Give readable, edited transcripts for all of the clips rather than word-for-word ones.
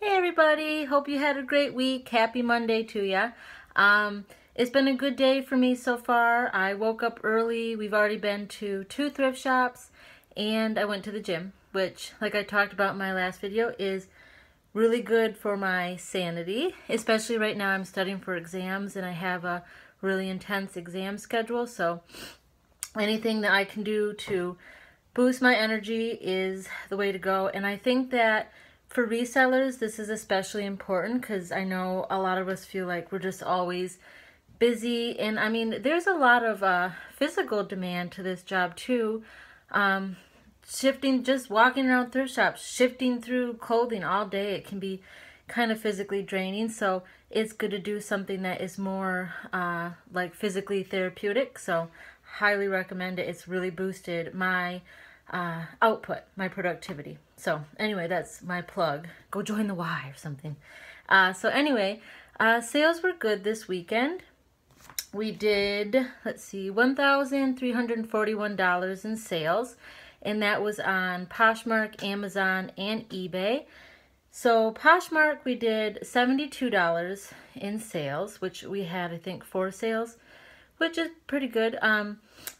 Hey everybody, hope you had a great week. Happy Monday to ya. It's been a good day for me so far. I woke up early. We've already been to 2 thrift shops and I went to the gym, which, like I talked about in my last video, is really good for my sanity. Especially right now I'm studying for exams and I have a really intense exam schedule, so anything that I can do to boost my energy is the way to go. And I think that for resellers, this is especially important because I know a lot of us feel like we're just always busy. And I mean, there's a lot of physical demand to this job too. Just walking around thrift shops, shifting through clothing all day, it can be kind of physically draining. So it's good to do something that is more like physically therapeutic. So highly recommend it. It's really boosted my output, my productivity. So anyway, that's my plug. Go join the Y or something. So anyway, sales were good this weekend. We did, let's see, $1,341 in sales, and that was on Poshmark, Amazon, and eBay. So Poshmark, we did $72 in sales, which we had, I think, 4 sales, which is pretty good.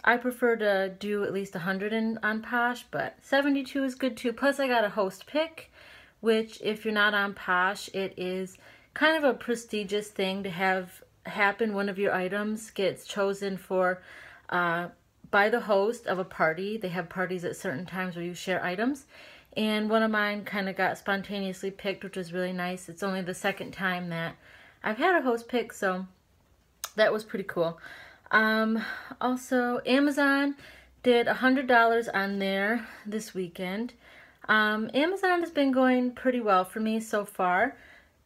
I prefer to do at least 100 on Posh, but 72 is good too. Plus I got a host pick, which if you're not on Posh, it is kind of a prestigious thing to have happen. One of your items gets chosen for by the host of a party. They have parties at certain times where you share items. And one of mine kind of got spontaneously picked, which was really nice. It's only the second time that I've had a host pick, so that was pretty cool. Also, Amazon did $100 on there this weekend. Amazon has been going pretty well for me so far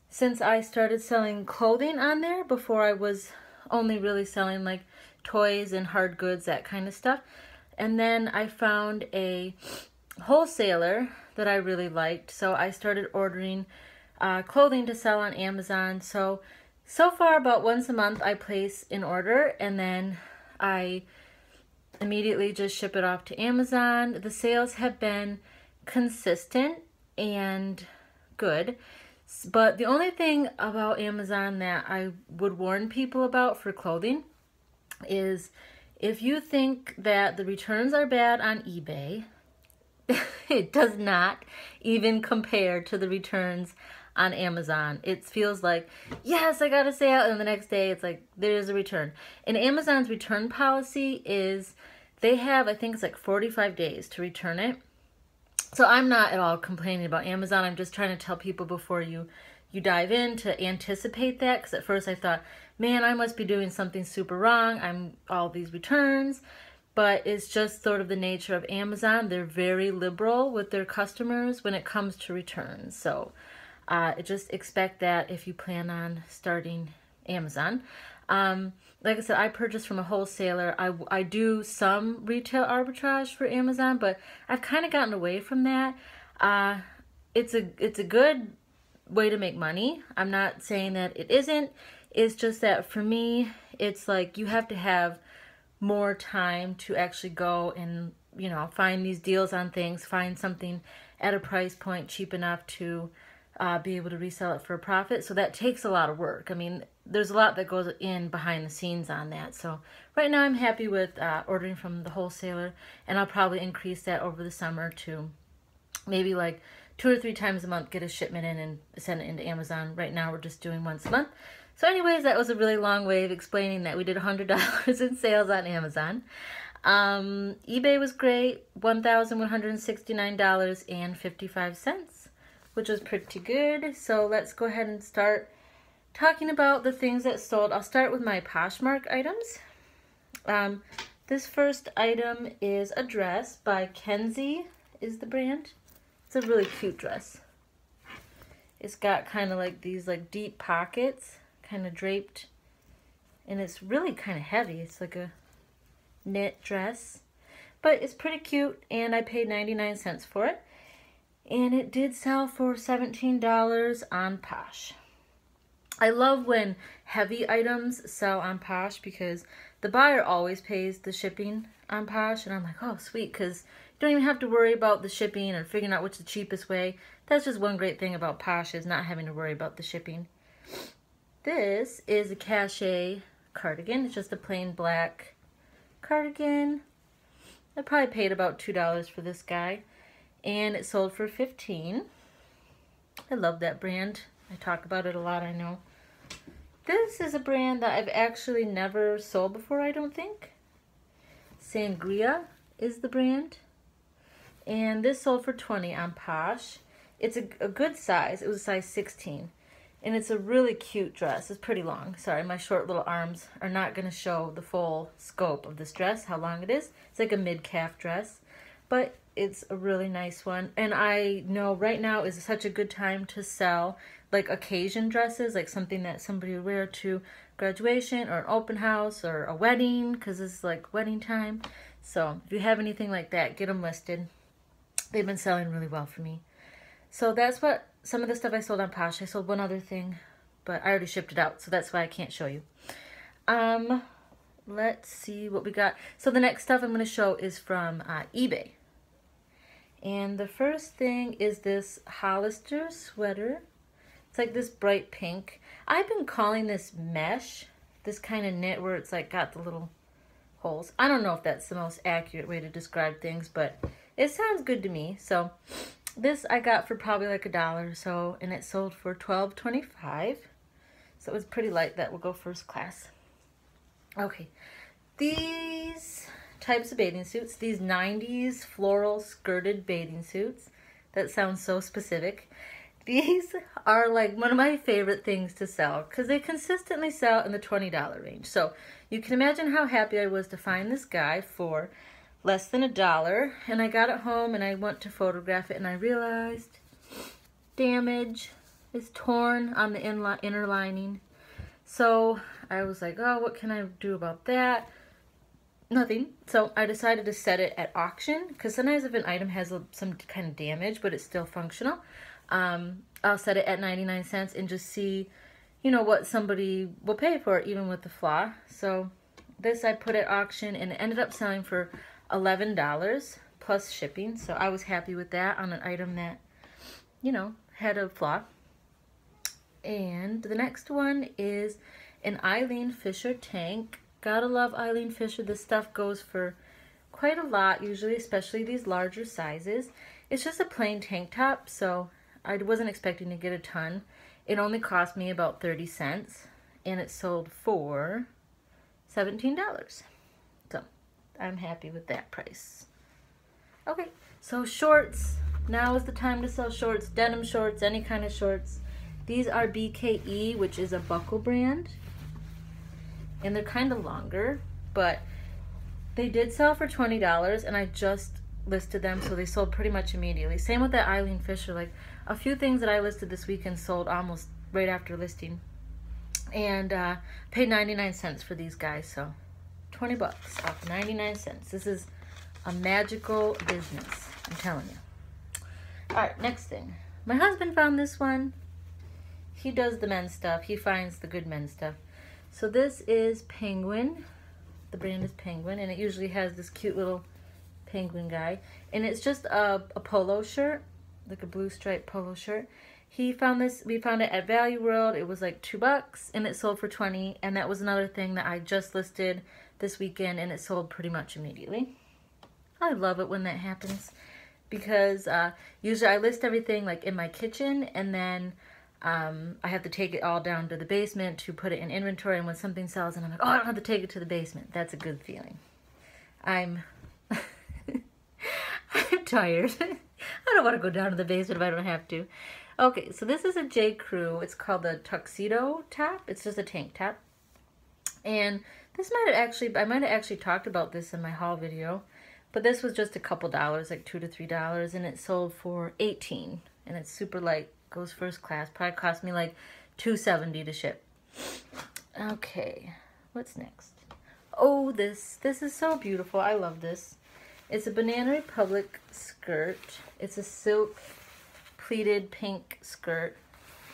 since I started selling clothing on there. Before I was only really selling like toys and hard goods, that kind of stuff. And then I found a wholesaler that I really liked, so I started ordering clothing to sell on Amazon. So far, about once a month, I place an order and then I immediately just ship it off to Amazon. The sales have been consistent and good, but the only thing about Amazon that I would warn people about for clothing is if you think that the returns are bad on eBay, it does not even compare to the returns on Amazon. It feels like, yes, I got a sale, and the next day it's like, there's a return. And Amazon's return policy is, they have, I think it's like 45 days to return it. So I'm not at all complaining about Amazon. I'm just trying to tell people before you dive in to anticipate that, because at first I thought, man, I must be doing something super wrong. I'm all these returns. But it's just sort of the nature of Amazon. They're very liberal with their customers when it comes to returns. So just expect that if you plan on starting Amazon. Like I said, I purchased from a wholesaler. I do some retail arbitrage for Amazon, but I've kind of gotten away from that. It's a good way to make money. I'm not saying that it isn't. It's just that for me, it's like you have to have more time to actually go and, you know, find these deals on things, find something at a price point cheap enough to be able to resell it for a profit. So that takes a lot of work. I mean, there's a lot that goes in behind the scenes on that. So right now I'm happy with ordering from the wholesaler, and I'll probably increase that over the summer to maybe like 2 or 3 times a month, get a shipment in and send it into Amazon. Right now we're just doing once a month. So anyways, that was a really long way of explaining that we did $100 in sales on Amazon. eBay was great, $1,169.55, which was pretty good. So let's go ahead and start talking about the things that sold. I'll start with my Poshmark items. This first item is a dress by Kenzie is the brand. It's a really cute dress. It's got kind of like these like deep pockets, kind of draped, and it's really kind of heavy. It's like a knit dress, but it's pretty cute, and I paid 99 cents for it, and it did sell for $17 on Posh. I love when heavy items sell on Posh because the buyer always pays the shipping on Posh, and I'm like, oh sweet, because you don't even have to worry about the shipping or figuring out what's the cheapest way. that's just one great thing about Posh, is not having to worry about the shipping. This is a cachet cardigan. It's just a plain black cardigan. I probably paid about $2 for this guy, and it sold for $15. I love that brand. I talk about it a lot, I know. This is a brand that I've actually never sold before, I don't think. Sangria is the brand. And this sold for $20 on Posh. It's a good size. It was a size 16. And it's a really cute dress. It's pretty long. Sorry, my short little arms are not going to show the full scope of this dress, how long it is. It's like a mid-calf dress. But it's a really nice one. And I know right now is such a good time to sell like occasion dresses, like something that somebody would wear to graduation or an open house or a wedding, because this is like wedding time. So if you have anything like that, get them listed. They've been selling really well for me. So that's what some of the stuff I sold on Posh. I sold one other thing, but I already shipped it out, so that's why I can't show you. Let's see what we got. So the next stuff I'm going to show is from eBay. And the first thing is this Hollister sweater. It's like this bright pink. I've been calling this mesh, this kind of knit where it's like got the little holes. I don't know if that's the most accurate way to describe things, but it sounds good to me. So this I got for probably like $1 or so, and it sold for $12.25. So it was pretty light. That will go first class. Okay, these types of bathing suits, these 90s floral skirted bathing suits, that sounds so specific. These are like one of my favorite things to sell because they consistently sell in the $20 range. So you can imagine how happy I was to find this guy for less than $1. And I got it home and I went to photograph it and I realized damage is torn on the inner lining. So I was like, oh, what can I do about that? Nothing. So I decided to set it at auction because sometimes if an item has some kind of damage but it's still functional, I'll set it at 99 cents and just see, you know, what somebody will pay for it, even with the flaw. So this I put at auction and it ended up selling for $11 plus shipping. So I was happy with that on an item that, you know, had a flaw. And the next one is an Eileen Fisher tank. Gotta love Eileen Fisher. This stuff goes for quite a lot usually, especially these larger sizes. It's just a plain tank top, so I wasn't expecting to get a ton. It only cost me about 30 cents, and it sold for $17. So I'm happy with that price. Okay, so shorts. Now is the time to sell shorts, denim shorts, any kind of shorts. These are BKE, which is a buckle brand. And they're kind of longer, but they did sell for $20, and I just listed them, so they sold pretty much immediately. Same with that Eileen Fisher. Like a few things that I listed this weekend sold almost right after listing. And paid 99 cents for these guys, so 20 bucks off 99 cents. This is a magical business, I'm telling you. All right, next thing. My husband found this one. He does the men's stuff. He finds the good men's stuff. So this is Penguin. The brand is Penguin, and it usually has this cute little penguin guy. And it's just a polo shirt, like a blue striped polo shirt. He found this, we found it at Value World. It was like $2 and it sold for $20. And that was another thing that I just listed this weekend, and it sold pretty much immediately. I love it when that happens because usually I list everything like in my kitchen, and then I have to take it all down to the basement to put it in inventory, and when something sells and I'm like, oh, I don't have to take it to the basement. That's a good feeling. I'm tired. I don't want to go down to the basement if I don't have to. Okay, so this is a J. Crew. It's called the tuxedo top. It's just a tank top. And this might have actually, I might have actually talked about this in my haul video, but this was just a couple dollars, like $2 to $3, and it sold for $18. And it's super light. Goes first class. Probably cost me like $2.70 to ship. Okay, what's next? Oh, this is so beautiful. I love this. It's a Banana Republic skirt. It's a silk pleated pink skirt.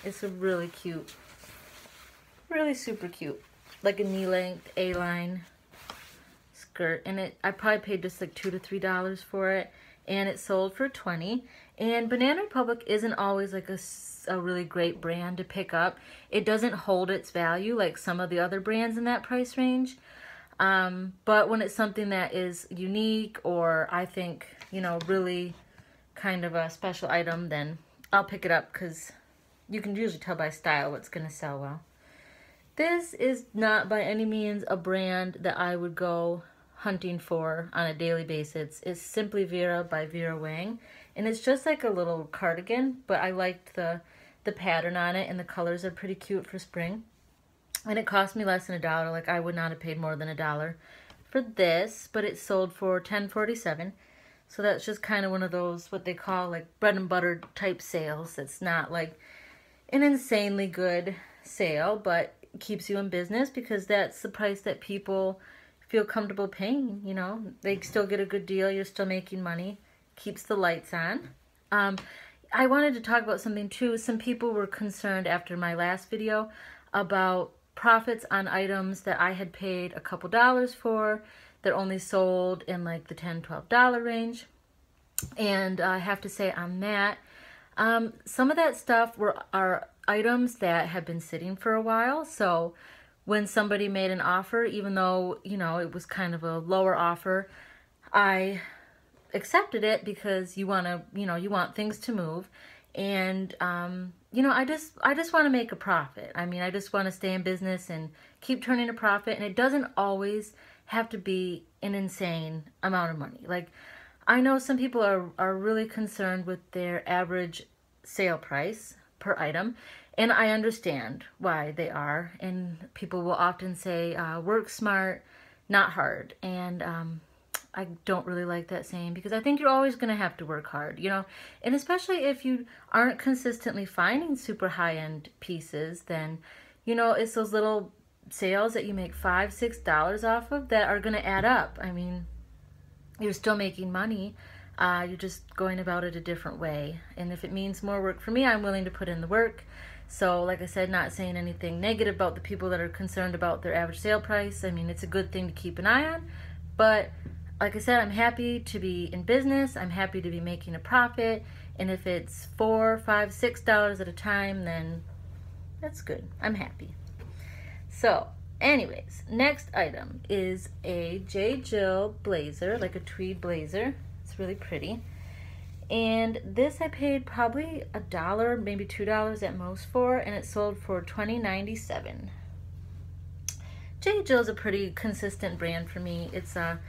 It's a really cute, really super cute, like a knee length A-line skirt. And I probably paid just like $2 to $3 for it. And it sold for $20. And Banana Republic isn't always like a really great brand to pick up. It doesn't hold its value like some of the other brands in that price range. But when it's something that is unique or I think, you know, really kind of a special item, then I'll pick it up because you can usually tell by style what's going to sell well. This is not by any means a brand that I would go hunting for on a daily basis. It's Simply Vera by Vera Wang. And it's just like a little cardigan, but I liked the pattern on it, and the colors are pretty cute for spring. And it cost me less than $1. Like, I would not have paid more than $1 for this, but it sold for $10.47. So that's just kind of one of those, what they call like bread and butter type sales. It's not like an insanely good sale, but it keeps you in business because that's the price that people feel comfortable paying, you know. They still get a good deal, you're still making money, keeps the lights on. I wanted to talk about something too. Some people were concerned after my last video about profits on items that I had paid a couple dollars for that only sold in like the $10, $12 range. And I have to say on that, some of that stuff are items that have been sitting for a while. So when somebody made an offer, even though, you know, it was kind of a lower offer, I accepted it because you want to, you know, you want things to move. And, you know, I just want to make a profit. I mean, I just want to stay in business and keep turning a profit. And it doesn't always have to be an insane amount of money. Like, I know some people are really concerned with their average sale price per item. And I understand why they are. And people will often say, work smart, not hard. And I don't really like that saying because I think you're always going to have to work hard, you know. And especially if you aren't consistently finding super high-end pieces, then, you know, it's those little sales that you make $5, $6 off of that are going to add up. I mean, you're still making money. You're just going about it a different way. And if it means more work for me, I'm willing to put in the work. So, like I said, not saying anything negative about the people that are concerned about their average sale price. I mean, it's a good thing to keep an eye on. But, like I said, I'm happy to be in business. I'm happy to be making a profit. And if it's $4, $5, $6 at a time, then that's good. I'm happy. So, anyways, next item is a J. Jill blazer, like a tweed blazer. It's really pretty. And this I paid probably $1, maybe $2 at most for, and it sold for $20.97. J. Jill is a pretty consistent brand for me. It's a,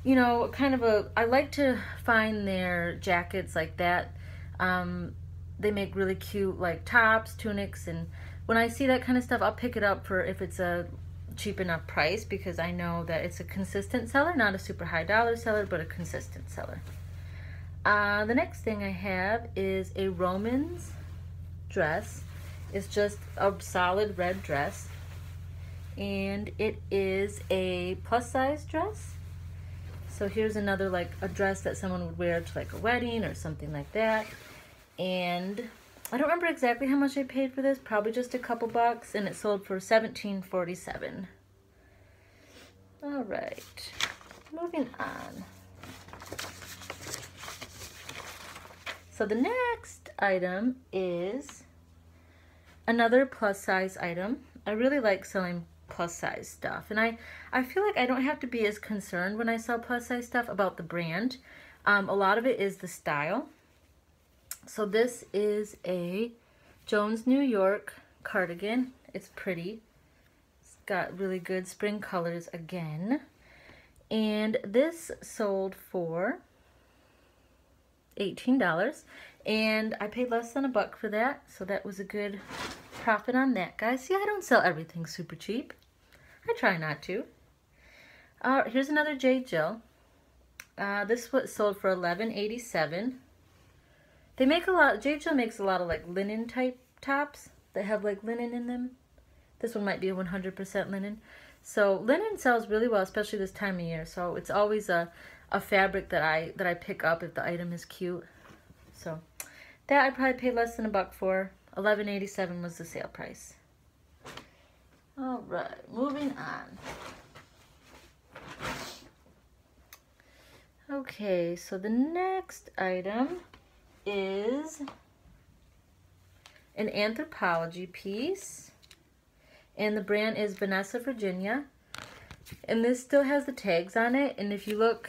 you know, kind of a, I like to find their jackets like that. They make really cute like tops, tunics, and when I see that kind of stuff, I'll pick it up for if it's a cheap enough price because I know that it's a consistent seller, not a super high dollar seller, but a consistent seller. The next thing I have is a Romans dress. It's just a solid red dress. And it is a plus size dress. So here's another like a dress that someone would wear to like a wedding or something like that. And I don't remember exactly how much I paid for this, probably just a couple bucks, and it sold for $17.47. All right, moving on. So the next item is another plus size item. I really like selling plus size stuff, and I feel like I don't have to be as concerned when I sell plus size stuff about the brand. A lot of it is the style. So this is a Jones New York cardigan. It's pretty. It's got really good spring colors again. And this sold for $18. And I paid less than $1 for that. So that was a good profit on that, guys. See, I don't sell everything super cheap. I try not to. Here's another J. Jill. This was sold for $11.87. They make a lot, J. Jill makes a lot of like linen type tops that have like linen in them. This one might be a 100% linen. So linen sells really well, especially this time of year. So it's always a fabric that I pick up if the item is cute. So that I probably paid less than $1 for. $11.87 was the sale price. All right, moving on. Okay, so the next item is an anthropology piece, and the brand is Vanessa, Virginia. And this still has the tags on it, and if you look,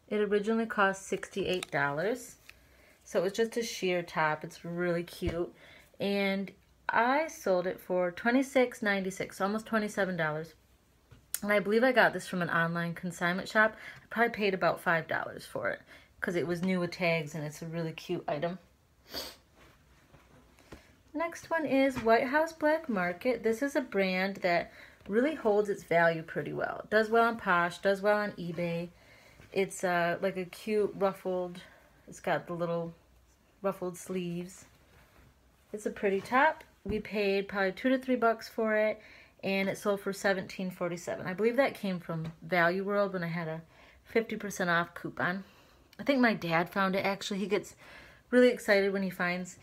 it originally cost $68. So it was just a sheer top. It's really cute. And I sold it for $26.96, almost $27. And I believe I got this from an online consignment shop. I probably paid about $5 for it because it was new with tags and it's a really cute item. Next one is White House Black Market. This is a brand that really holds its value pretty well. It does well on Posh, does well on eBay. It's like a cute ruffled, it's got the little ruffled sleeves. It's a pretty top. We paid probably $2 to $3 for it, and it sold for $17.47. I believe that came from Value World when I had a 50% off coupon. I think my dad found it actually. He gets really excited when he finds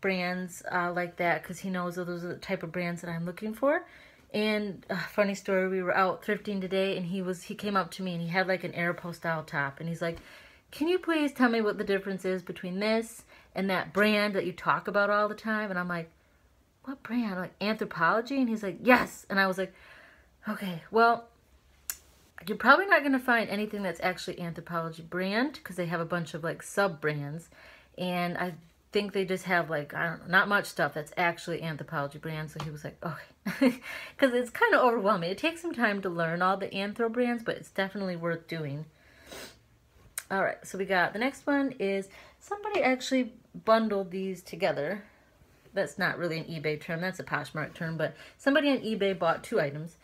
brands like that because he knows that those are the type of brands that I'm looking for. And funny story, we were out thrifting today, and he came up to me and he had like an Aeropostale style top, and he's like, "Can you please tell me what the difference is between this and that brand that you talk about all the time?" And I'm like, "What brand?" Like Anthropology? And he's like, "Yes." And I was like, okay, well, you're probably not going to find anything that's actually Anthropology brand because they have a bunch of like sub brands, and I think they just have like, I don't know, not much stuff that's actually Anthropology brand. So he was like, okay, because it's kind of overwhelming. It takes some time to learn all the Anthro brands, but it's definitely worth doing. All right, so we got the next one is somebody actually bundled these together. That's not really an eBay term, that's a Poshmark term, but somebody on eBay bought two items.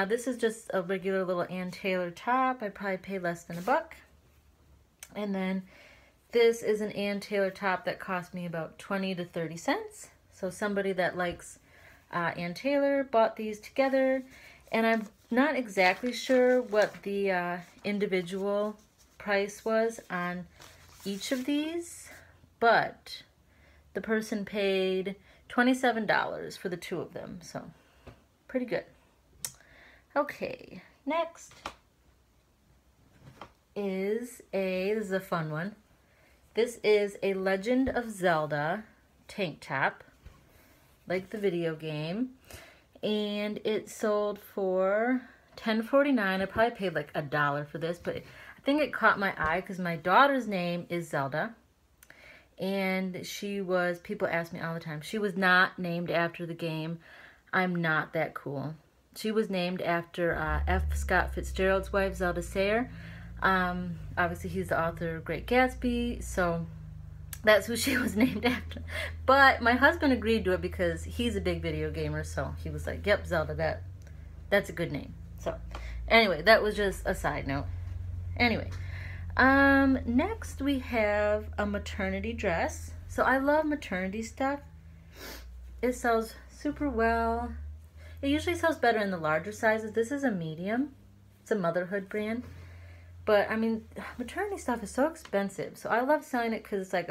This is just a regular little Ann Taylor top. I probably paid less than $1. And then this is an Ann Taylor top that cost me about 20 to 30 cents. So somebody that likes Ann Taylor bought these together. And I'm not exactly sure what the individual price was on each of these, but the person paid $27 for the two of them, so pretty good. Okay, next is this is a fun one. This is a Legend of Zelda tank top, like the video game, and it sold for $10.49. I probably paid like $1 for this, but I think it caught my eye because my daughter's name is Zelda, and people ask me all the time, she was not named after the game. I'm not that cool. She was named after F. Scott Fitzgerald's wife, Zelda Sayre. Obviously, he's the author of Great Gatsby, so that's who she was named after. But my husband agreed to it because he's a big video gamer, so he was like, yep, Zelda, that's a good name. So anyway, that was just a side note. Anyway, next we have a maternity dress. So I love maternity stuff. It sells super well. It usually sells better in the larger sizes. This is a medium. It's a motherhood brand. But, I mean, maternity stuff is so expensive. So I love selling it because it's like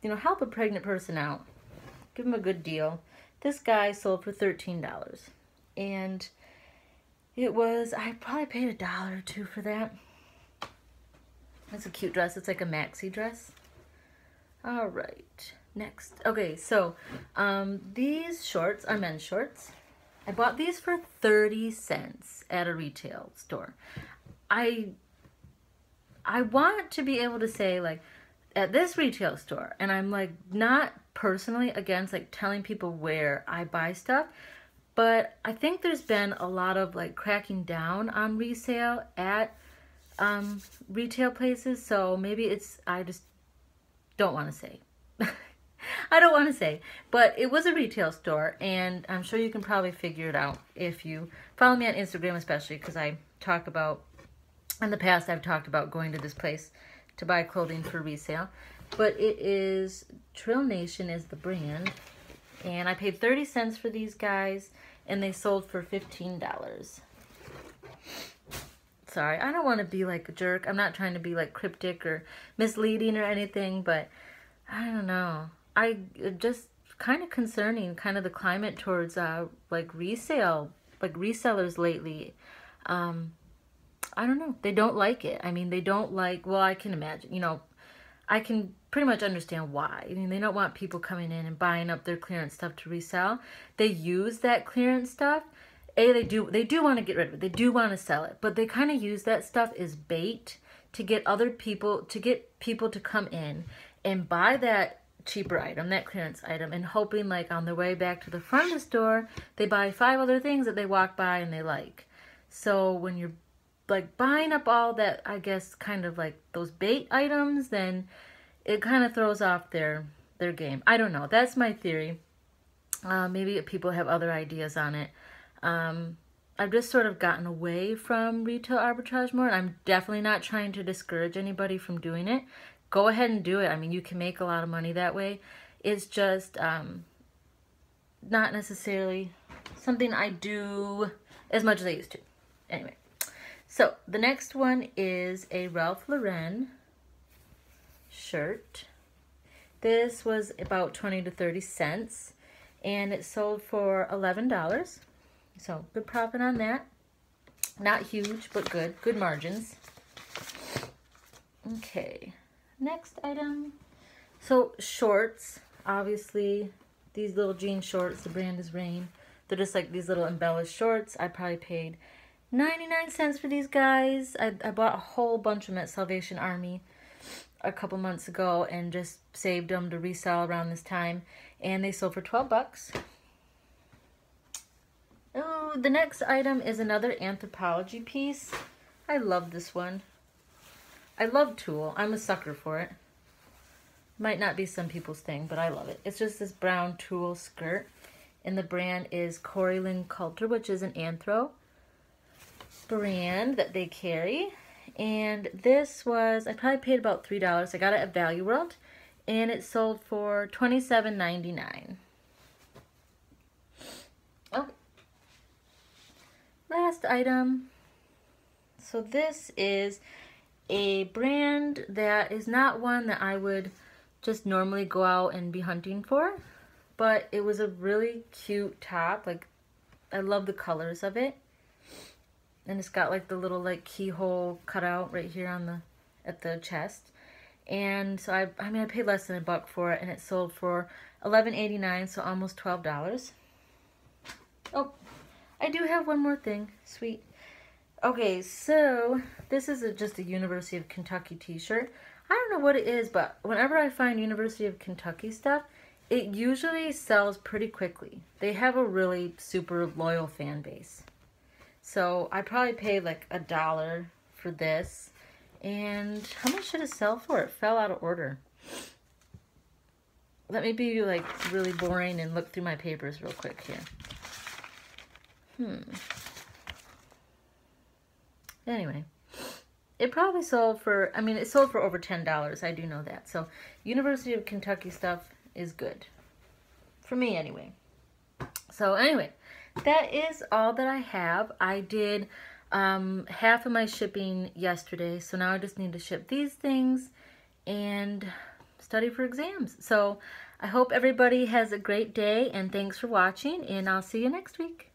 help a pregnant person out. Give them a good deal. This guy sold for $13. And I probably paid $1 or $2 for that. It's a cute dress. It's like a maxi dress. All right. Next. Okay, so these shorts are men's shorts. I bought these for 30 cents at a retail store. I want to be able to say, like, at this retail store, and I'm like not personally against like telling people where I buy stuff, but I think there's been a lot of like cracking down on resale at retail places, so maybe I just don't want to say. I don't want to say, but it was a retail store, and I'm sure you can probably figure it out if you follow me on Instagram, especially because I talk about, in the past I've talked about going to this place to buy clothing for resale. But it is, Trill Nation is the brand, and I paid 30 cents for these guys, and they sold for $15. Sorry, I don't want to be like a jerk. I'm not trying to be like cryptic or misleading or anything, but I don't know. I just kind of concerning, kind of the climate towards like resale, like resellers lately. I don't know. They don't like it. I mean, they don't like, well, I can imagine, I can pretty much understand why. I mean, they don't want people coming in and buying up their clearance stuff to resell. They use that clearance stuff. They do want to get rid of it. They do want to sell it, but they kind of use that stuff as bait to get people to come in and buy that cheaper item, that clearance item, and hoping like on their way back to the front of the store, they buy 5 other things that they walk by and they like. So when you're like buying up all that, I guess, kind of like those bait items, then it kind of throws off their game. I don't know. That's my theory. Maybe people have other ideas on it. I've just sort of gotten away from retail arbitrage more, and I'm definitely not trying to discourage anybody from doing it. Go ahead and do it. I mean, you can make a lot of money that way. It's just not necessarily something I do as much as I used to. Anyway, so the next one is a Ralph Lauren shirt. This was about 20 to 30 cents, and it sold for $11. So good profit on that. Not huge, but good. Good margins. Okay, next item. So shorts, obviously, these little jean shorts, the brand is Rain. They're just like these little embellished shorts. I probably paid 99 cents for these guys. I bought a whole bunch of them at Salvation Army a couple months ago and just saved them to resell around this time. And they sold for 12 bucks. Oh, the next item is another Anthropologie piece. I love this one. I love tulle. I'm a sucker for it. Might not be some people's thing, but I love it. It's just this brown tulle skirt. And the brand is Corey Lynn Coulter, which is an Anthro brand that they carry. And this was, I probably paid about $3. I got it at Value World. And it sold for $27.99. Okay. Last item. So this is a brand that is not one that I would just normally go out and be hunting for, but it was a really cute top. Like, I love the colors of it, and it's got like the little like keyhole cut out right here on the at the chest. And so I mean I paid less than $1 for it, and it sold for $11.89, so almost $12. Oh, I do have one more thing. Sweet. Okay, so this is just a University of Kentucky t-shirt. I don't know what it is, but whenever I find University of Kentucky stuff, it usually sells pretty quickly. They have a really super loyal fan base. So I probably paid like $1 for this. And how much did it sell for? It fell out of order. Let me be like really boring and look through my papers real quick here. Anyway, it probably sold for, I mean, it sold for over $10. I do know that. So University of Kentucky stuff is good. For me, anyway. So anyway, that is all that I have. I did half of my shipping yesterday. So now I just need to ship these things and study for exams. So I hope everybody has a great day, and thanks for watching, and I'll see you next week.